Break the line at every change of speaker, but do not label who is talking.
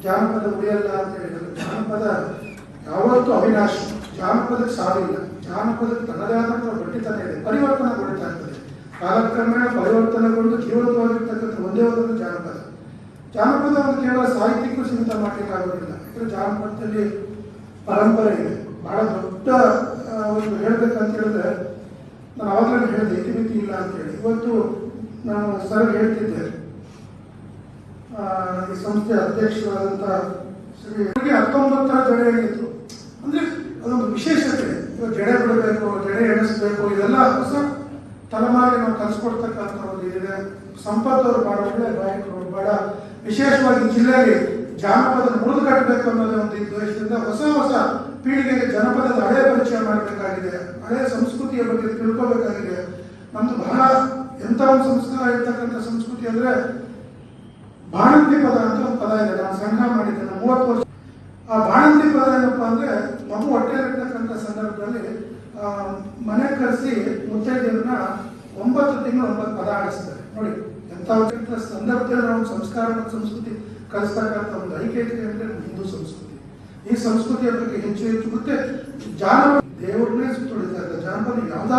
ಜಾನಪದ ಉಳಿಯಲ್ಲ ಅಂತ ಹೇಳಿದ್ರು. ಜಾನಪದ ಯಾವತ್ತೂ ಅವಿನಾಶಿ, ಜಾನಪದಕ್ಕೆ ಸಾವಿಲ್ಲ, ಜಾನಪದಕ್ಕೆ ತನ್ನದೇ ಆದಂಥ ಗಟ್ಟಿತನ ಇದೆ, ಪರಿವರ್ತನೆಗೊಳ್ತಾ ಇರ್ತದೆ, ಕಾಲಕ್ರಮೇಣ ಪರಿವರ್ತನೆಗೊಂಡು ಜೀವಂತವಾಗಿರ್ತಕ್ಕಂಥ ಒಂದೇ ಒಂದು ಜಾನಪದ. ಜಾನಪದವನ್ನು ಕೇವಲ ಸಾಹಿತ್ಯಕ್ಕೂ ಸೀಮಿತ ಮಾಡಲಿಕ್ಕೆ ಆಗೋದಿಲ್ಲ. ಯಾಕಂದರೆ ಜಾನಪದದಲ್ಲಿ ಪರಂಪರೆ ಇದೆ, ಬಹಳ ದೊಡ್ಡ ಒಂದು ಹೇಳಬೇಕಂತ ಹೇಳಿದ್ರೆ, ನಾನು ಆವಾಗಲೇ ಹೇಳಿದೆ ಇತಿಮಿತಿ ಇಲ್ಲ ಅಂತೇಳಿ. ಇವತ್ತು ನಾನು ಸರ್ ಹೇಳ್ತಿದ್ದೆ, ಈ ಸಂಸ್ಥೆ ಅಧ್ಯಕ್ಷರಾದಂಥ ಶ್ರೀ 19ರ ಜಡೆ ಎಣಿತು ಅಂದರೆ ಅದೊಂದು ವಿಶೇಷತೆ. ಇವಾಗ ಜಡೆ ಬಿಡಬೇಕು, ಜಡೆ ಎಣಿಸ್ಬೇಕು, ಇದೆಲ್ಲ ಹೊಸ ತಲೆಮಾರಿಗೆ ನಾವು ಕಲಿಸ್ಕೊಡ್ತಕ್ಕಂಥ ಒಂದು ಇದೆ. ಸಂಪತ್ ಅವರು ಬಹಳ ಒಳ್ಳೆ ಗಾಯಕರು, ಬಹಳ ವಿಶೇಷವಾಗಿ ಜಿಲ್ಲೆಯಲ್ಲಿ ಜಾನಪದ ಮುರಿದು ಕಟ್ಟಬೇಕು ಅನ್ನೋದೇ ಒಂದು ಉದ್ದೇಶದಿಂದ ಹೊಸ ಹೊಸ ಪೀಳಿಗೆಗೆ ಜನಪದದ ಹಳೆ ಪರಿಚಯ ಮಾಡಬೇಕಾಗಿದೆ, ಹಳೆ ಸಂಸ್ಕೃತಿಯ ಬಗ್ಗೆ ತಿಳ್ಕೋಬೇಕಾಗಿದೆ. ನಮ್ದು ಬಹಳ ಎಂಥ ಒಂದು ಸಂಸ್ಕಾರ ಇರ್ತಕ್ಕಂಥ ಸಂಸ್ಕೃತಿ ಅಂದರೆ ಬಾಣಂತಿ ಪದ ಅಂತ ಒಂದು ಪದ ಇದೆ. ನಾನು ಸಂಗ್ರಹ ಮಾಡಿದ್ದೆ, ನಾನು 30 ವರ್ಷ. ಆ ಬಾಣಂತಿ ಪದ ಏನಪ್ಪ ಅಂದರೆ, ಮಗು ಹೊಟ್ಟೆಲಿರ್ತಕ್ಕಂಥ ಸಂದರ್ಭದಲ್ಲಿ ಮನೆ ಕರೆಸಿ ಮುತ್ತೈದೆಯರನ್ನ 9 ತಿಂಗಳು 9 ಪದ ಆಡಿಸ್ತಾರೆ. ನೋಡಿ ಎಂಥ ಸಂದರ್ಭದಲ್ಲಿ ನಾವು ಸಂಸ್ಕಾರ ಮತ್ತು ಸಂಸ್ಕೃತಿ ಕಲಿಸ್ತಕ್ಕಂಥ ಒಂದು ಐಕ್ಯತೆ ಅಂದರೆ ಹಿಂದೂ ಸಂಸ್ಕೃತಿ. ಈ ಸಂಸ್ಕೃತಿಯ ಬಗ್ಗೆ ಹೆಚ್ಚು ಮತ್ತೆ ಜಾನಪದ ದೇವ್ರನ್ನೇ ಸುತ್ತುಳಿತಾ ಇದ್ದಾರೆ. ಜಾನಪದ ಯಾವ್ದಾದ್ರು